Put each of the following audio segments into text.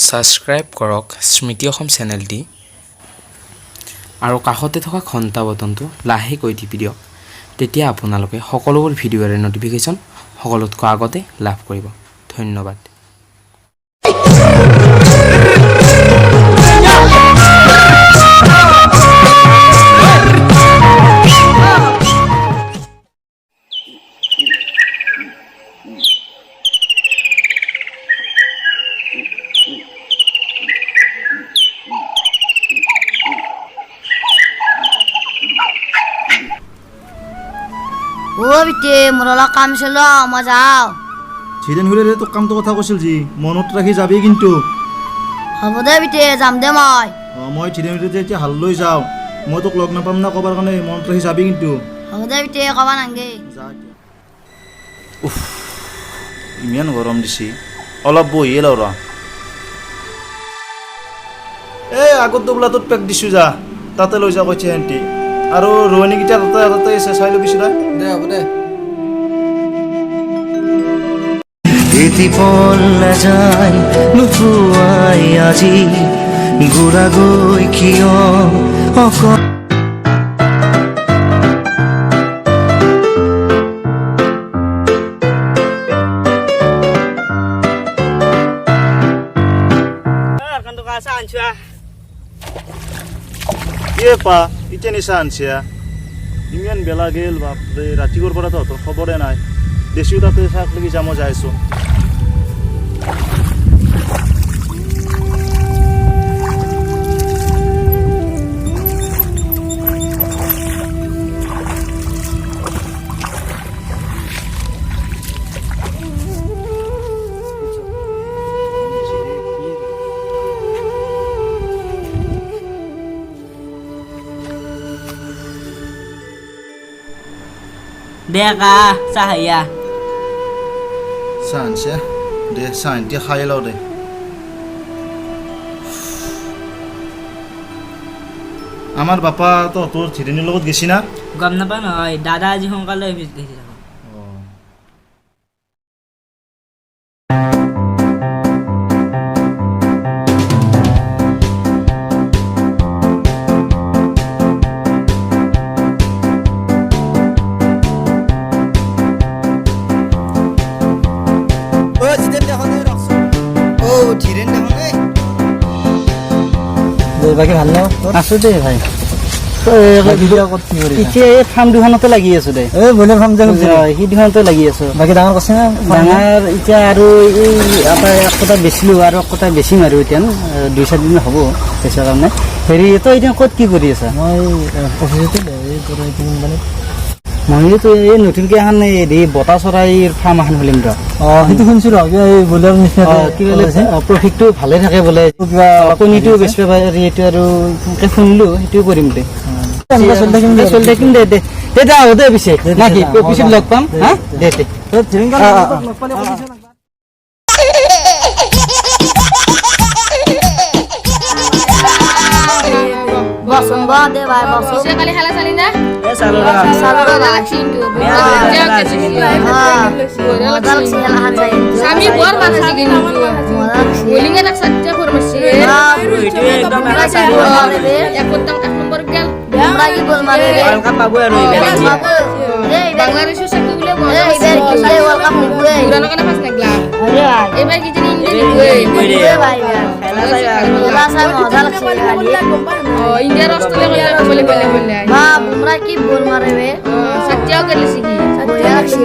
Subscribe কৰক স্মৃতি অসম চেনেলটি আৰু কাষতে থকা ঘণ্টা বটনটো লাহেকৈ টিপি দিয়ক তেতিয়া আপোনালোকে সকলোবোৰ ভিডিঅ'ৰ নটিফিকেশ্যন সকলোতকৈ আগতে লাভ কৰিব ধন্যবাদ বিতে মোৰ অলপ কাম ছিল মই যাওঁ ছিদেন হলে তো কামটো কথা কৈছিল যি মনত ৰাখি যাবি কিন্তু হ'ব দে বিতে যাম দে মই ছিদেন হলে এতিয়া হাল লৈ যাওঁ মই তোক লগ নাপাম না কবাৰ কাৰণে মনত ৰাখি যাবি কিন্তু হ'ব দে বিতে কবা নাংগে ইমান গৰম দিছি অলপ বহিয়ে লওঁ ৰ এই আগত বোলাটোত পেক দিছোঁ যা তাতে লৈ যা কৈছে হেন্তি আৰু ৰোৱনীকেইটা তাতে আছে চাই ল'বিছো দে হ'ব দে পল নাযায় নুপুৱাই আজি গুৰা গৈ কিয় অকল পা এতিয়া নিচা আনছিয়া ইমান বেলা গেল বাপৰে ৰাতিপুৱাৰ পৰা তহঁতৰ খবৰে নাই দেশীও তাতে চাক লাগি যাম যাইছোঁ Deka, sahaya. Sansia, deh santia খাই লও দে আমাৰ বাপা তো তোৰ ছিদেনৰ লগত গেছি না গম নাপা নহয় দাদা আজি সোনকালে অফিচ গৈছে বাকি ভাল ন আছো দে ভাই এতিয়া এই ফাৰ্ম দুখনতে লাগি আছো দে বইলাৰ ফাৰ্ম সি দুখনতে লাগি আছো বাকী ডাঙৰ কৈছে না ডাঙৰ এতিয়া আৰু এই এটা এক কটা বেচিলো আৰু এক কটা বেচিম আৰু এতিয়া 2-4 দিন হ'ব বেচাৰ কাৰণে হেৰি তই এতিয়া ক'ত কি কৰি আছা মই অফিচতে মইতো এই নতুনকে এখন হেৰি বতা চৰাইৰ ফাৰ্ম এখন খুলিম ৰ সেইটো শুনিছো ৰ এই বইলাৰ নিচিনা কি বোলে প্ৰফিটটো ভালে থাকে বোলে কিবা কণীটো বেচিব পাৰি এইটো আৰু শুনিলো সেইটো কৰিম দে চলি থাকিম দে দে দে দে হ'ব দে পিছে নাকি পিছত লগ পাম হা দে দে বসুন ব দে ভাই বসু সে কালি খেলা চালি না Saluda. চিন্তু স্বামী বৰ বানাইছে কিন্তু বলিংয়ে না সত্য ফৰমাসি এক নম্বৰ গেল আমৰা কি বল মাৰে World Cup পাবো আৰু বাংলাদেশে সাকি গুলো এবার কি ওয়ার্ল্ড কাপ নিবে পুরানো কানে পাস লাগলা এবার কি জানি ইন্ডিয়া ভাই খেলা চাই মজা লাগছে খালি ইন্ডিয়ার অস্ট্রেলিয়া বলে মা বুমরা কি বল মারে বে সত্যাও গেলছি কি সত্যাও লাগছে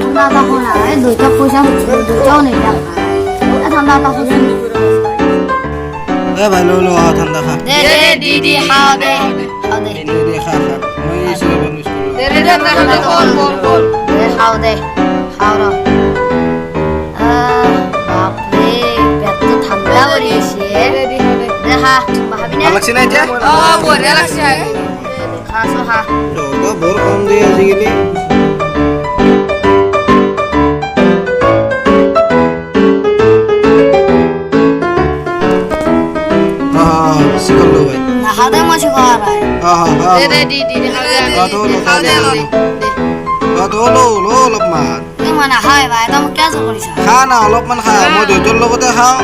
ঠান্ডা তা কোনা এ দুইটা পয়সা দুইটাও নেই ঠান্ডা তা পয়সা এ ভাই লো ঠান্ডা খা দে দে দি খাও দে দে খা মই এই সব বন্ধ বল দে খাও র বাপরে পেট তো ঠান্ডা করিছে দেখা ভাবি না লাগছে না এটা বড় লাগছে খাসো খা তো বৰ কম দিয়ে আজিকালি সিকলো ভাই না খাদে মাছি খাওয়া রায় দে দি খাও দে অলপমান মই নাখাওঁ ভাই তই মোক কিয় কৰিছা খা না অলপমান খা মই দেউতাৰ লগতে খাওঁ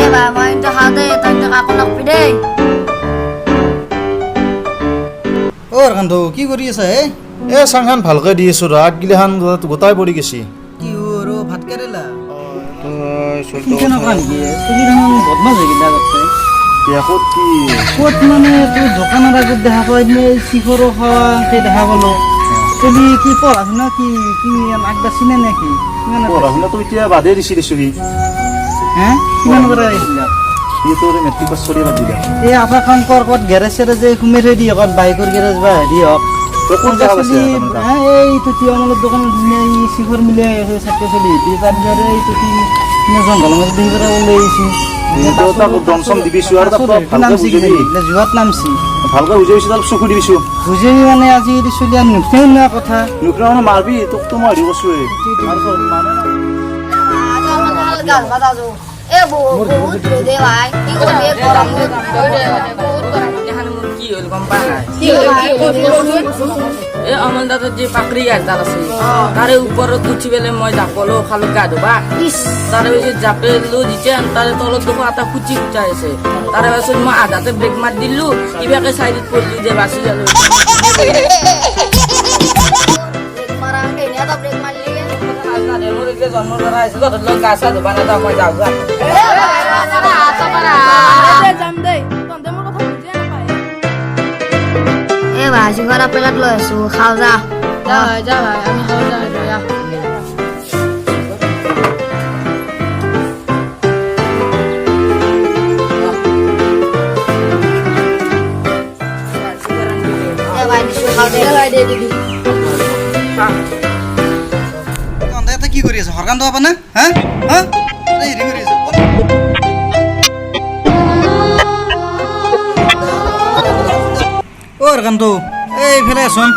এই ভাই মই কিন্তু খাওঁ দেই তই কিন্তু কাকো নকবি দেই অ' কান্ত কি কৰি আছা হে এ চাংখান ভালকে দি আছো আগগিলাখান গোটাই পৰি গৈছে কি আৰু ভাত কেৰেলা চলি কেনেকুৱা নেকি চলি দেখোন বদমাছ হৈ গ'ল আগতে শেষত কি ক'ত মানে তোৰ দোকানৰ আগত দেখা পাই চিখৰো খোৱা সেই দেখা পালোঁ তুমি কি পঢ়া শুনা কি আগবাচিনে নে কি পঢ়া শুনাটো এতিয়া বাদে দিছি দেছো হে কিমান কৰা এইবিলাক সি তোৰ মেট্ৰিক পাছ কৰি বাদ দিলে এই আধা কাম কৰ ক'ত গেৰেজ চেৰেজ সোমাই থৈ দিয়ে ক'ত বাইকৰ গেৰেজ বা হেৰি হওক কোন জাগা আছে এইটো তিয়মলৰ দোকানত চিখৰ মিলাই আছে চাকে চলি তাৰপিছত এইটো কি জংঘলৰ মাজত দেখি পেলাই ওলাই আহিছে তাক দম চম দিবিছো আৰু তাক ভালকে বুজাবি যোৱাত নামছি ভালকে বুজাবিছো তাক চকু দিবিছো বুজি মানে আজি এইটো চলি আৰু নুঠেও না কথা নুকুৰা মানে মাৰবি তোকতো মই হেৰি কৈছোৱে গাল বাজাজো এ বহুত দে ভাই কি কৰবি গৰম বহুত গৰম এখানে মোৰ কি হ'ল গম পা নাই কি এই অমল দাদাৰ যে পাকৰি গাছডাল আছে তাৰে ওপৰত উঠি পেলাই মই জাপলো খালো গা ধুবা তাৰে পিছত জাপেলো যেতিয়া তাৰে তলত দেখো এটা কুচি উঠাই আছে তাৰে পাছত মই আধাতে ব্ৰেক মাৰি দিলো কিবাকে চাইডত পৰিলো যে বাচি যালো ব্ৰেক মাৰা কেনে তো ব্ৰেক মাৰলি মোৰ এতিয়া জন্মৰ পৰা আহিছিল তহঁতৰ লগত গা চা ধুবা নাযাওঁ মই যাওঁ যা এ ভাই সিঙ্গারা প্লেট লৈ আছো খাও যা যা ভাই আমি খাও যা যা এ ভাই দিছো খাও দে দে দিদি তহঁতে কি কৰি আছা হৰকান্ত পাবা না হা হা হেৰি কৰি আছা অ' হৰকান্ত এইফালে আছোন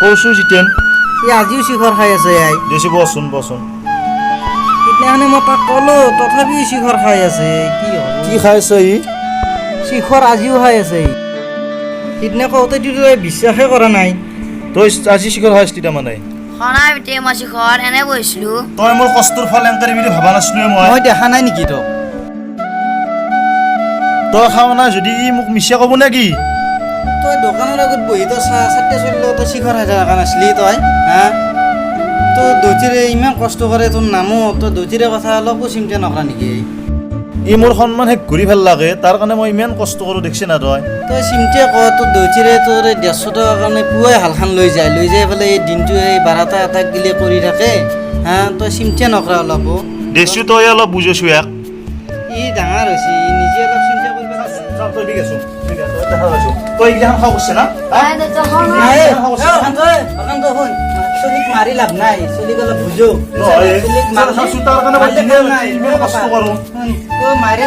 কৈছো জিতেন সি আজিও শিখৰ খাই আছে আই দেছি বচোন বচোন সিদিনাখনে মই তাক ক'লো তথাপিও শিখৰ খাই আছে কি হ'ব কি খাইছে ই শিখৰ আজিও খাই আছে সিদিনা কওঁতে তই বিশ্বাসে কৰা নাই তই আজি চিকৰ খাইছিলি তাৰমানে খনাই বিতে মই শিখৰ এনে বহিছিলো তই মোৰ কষ্টৰ ফল এংকাৰি বুলি ভাবা নাছিলো মই দেখা নাই নেকি তোক তই খাৱ না যদি ই মোক মিছা ক'ব নে কি তই দোকানৰ আগত বহি তই চাহ চাট্টে চলিলে তই শিখৰ খাই থকা নাছিলি তই হা তোৰ দৈতীৰে ইমান কষ্ট কৰে তোৰ নামো তই দৈতীৰে কথা অলপো চিন্তা নকৰা নেকি ই মোৰ সন্মান শেষ ঘূৰি ভাল লাগে তাৰ কাৰণে মই ইমান কষ্ট কৰোঁ দেখিছে না তই তই চিন্তা কৰ তোৰ দৈতীৰে তোৰ এই 150 টকাৰ কাৰণে পুৱাই হালখান লৈ যায় পেলাই এই দিনটো এই 12টা এটা গিলে কৰি থাকে হা তই চিন্তা নকৰা অলপো দেছো তই অলপ বুজাইছো ইয়াক ই ডাঙৰ হৈছে ই নিজে অলপ চিন্তা কৰিব লাগে তই ঠিক আছো দেখা পাইছো তই এইগিলাখান খাওঁ কৰিছে না আই দে তো চলিক মাৰি লাভ নাই চলিক অলপ বুজো নহয় তাৰ কাৰণে মই দিনে ইমান কষ্ট কৰোঁ মাৰে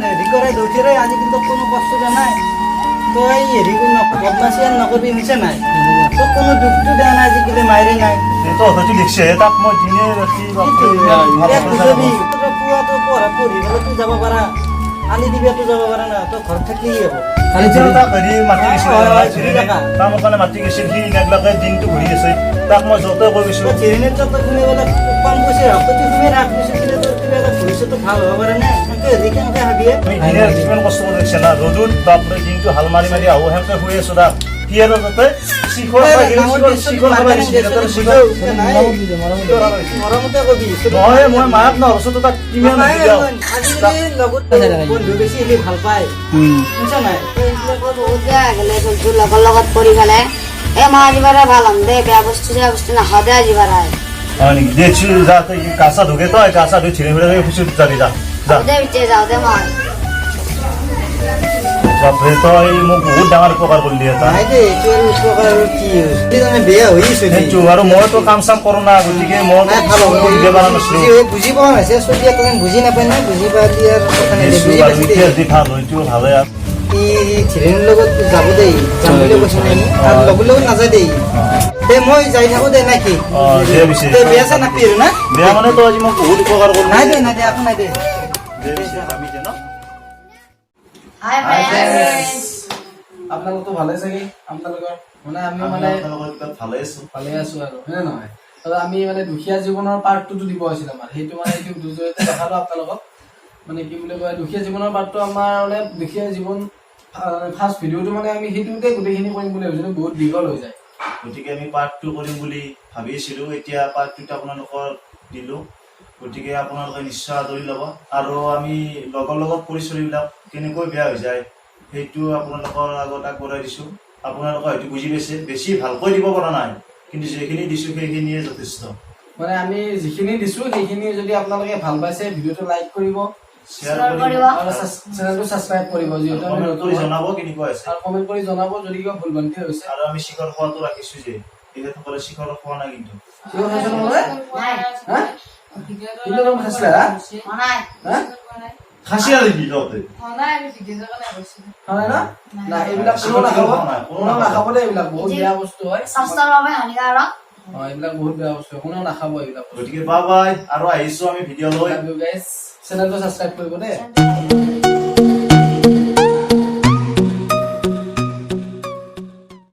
হেৰি কৰে দৈতীৰে আজি কিন্তু কোনো কষ্ট দিয়া নাই তই হেৰি বদমাচি নকৰিবি হৈছে নাই তোক কোনো দুখটো দিয়া নাই আজিকালি মাৰে নাই তই হয়তো দেখিছে তাক মই দিনে ৰাতি বুজাবি পুৱাটো পঢ়া পঢ়ি পেলাই তোৰ যাব পাৰা আনি দিবিয়াতো যাব পাৰা না তই ঘৰত থাকিলেই হ'ব তাক হেৰি মাতি গৈছিল কামৰ কাৰণে মাতি গৈছিল সি এইবিলাকে দিনটো ঘূৰি আছে তাক মই য'তে কৈ গৈছোঁ ট্ৰেইনত তই কোনে বোলে কম পইচা ৰাখ তই তুমি ৰাখ পিছত কিনে তোৰ কিবা এটা ভৱিষ্যতটো ভাল হ'ব পাৰে নে সেনেকৈ হেৰি কেনেকৈ ভাবিয়ে আমি দিনে কিমান কষ্ট কৰি দেখিছে না ৰ'দত বাপৰে দিনটো হাল মাৰি মাৰি আহোঁ সেনেকৈ শুই আছোঁ তাক সি আৰু তাতে মৰমতে কবি নহয় মই মাক নহৈছোঁ তাক কিমান বন্ধু বেছি সি ভাল পায় শুনিছ নাই বহুত বেয়া গেলে তোৰ লগৰ লগত পৰি গেলে এ মই আজিবাৰে ভাল হ'ম দে বেয়া বস্তু নাখাওঁ দে আজিবাৰে হয় নেকি দেখছি যা তই গা চা ধুকে তই গা চা ধুই ছিঁড়ি ফিরে খুশি যাবি যা যা দে বিতে যাওঁ দে মই বাপরে তই মোক বহুত ডাঙৰ উপকাৰ কৰিলি এটা নাই দে এইটো আৰু উপকাৰ আৰু কি তাৰমানে বেয়া হৈ আছে সেইটো আৰু মইতো কাম চাম কৰোঁ না গতিকে মই নাই ভাল হ'ব দিব পৰা নাছিলোঁ বুজি পোৱা নাছিল চলি আকৌ বুজি নাপায় না বুজি পালি আৰু কথা নাই বুজি পাইছে এতিয়া যি ভাল হয়তো ভালে আৰু ধীৰেণৰ লগত যাব দেই যাম বুলি কৈছে নাই আৰু লগৰ লগত নাযায় দেই দে মই যাই থাকোঁ দে নে কি দে পিছে দে বেয়া চা নাপি আৰু না বেয়া মানে তই আজি মোক বহুত উপকাৰ কৰিলি নাই দে একো নাই দে দে পিছে যাবি দে ন হাই ফ্ৰেন্ডছ আপোনালোকতো ভালে চাগে আপোনালোকৰ মানে আমি আমি মানে আপোনালোকৰ কিবা ভালে আছো ভালে আছো আৰু হয়নে নহয় আৰু আমি মানে দুখীয়া জীৱনৰ পাৰ্টটো দিব আছিল আমাৰ সেইটো মানে এইটো দুজয়তে দেখালো আপোনালোকক মানে কি বুলি কয় দুখীয়া জীৱনৰ পাৰ্টটো আমাৰ মানে দুখীয়া জীৱন ফাৰ্ষ্ট ভিডিঅ'টো মানে আমি সেইটোতে গোটেইখিনি কৰিম বুলি ভাবিছিলো বহুত দীঘল হৈ যায় গতিকে আমি পাৰ্ট 2 কৰিম বুলি ভাবিছিলো এতিয়া পাৰ্ট 2 আপোনালোকৰ দিলো গতিকে আপোনালোকে নিশ্চয় আদৰি ল'ব আৰু আমি লগৰ লগত পৰিচয়বিলাক কেনেকৈ বেয়া হৈ যায় সেইটো আপোনালোকৰ আগত আগবঢ়াই দিছো আপোনালোকে হয়তো বুজি পাইছে বেছি ভালকৈ দিব পৰা নাই কিন্তু যিখিনি দিছো সেইখিনিয়ে যথেষ্ট মানে আমি যিখিনি দিছো সেইখিনি যদি আপোনালোকে ভাল পাইছে ভিডিঅ'টো লাইক কৰিব শ্বেয়াৰ কৰিব আৰু চেনেলটো সাবস্ক্ৰাইব কৰিব যিহেতু আমি কমেণ্ট নতুন কৰি জনাব কেনেকুৱা আছে আৰু কমেণ্ট কৰি জনাব যদি কিবা ভুল ভ্ৰান্তি হৈছে আৰু আমি শিখৰ খোৱাটো ৰাখিছো যে তেখেতসকলে শিখৰ খোৱা নাই কিন্তু কিয় হৈছে নহ'লে হা কিলো ৰং খাইছিলা হা খাচিয়া নেকি তহঁতে হয় না না এইবিলাক কোনো নাখাব কোনো নাখাব দেই এইবিলাক বহুত বেয়া বস্তু হয় স্বাস্থ্যৰ বাবে হানিকাৰক এইবিলাক বহুত বেয়া বস্তু কোনো নাখাব এইবিলাক গতিকে বাই বাই আৰু আহিছো আমি ভিডিঅ' লৈ গাইজ চেনেলটো সাবস্ক্ৰাইব কৰিব দেই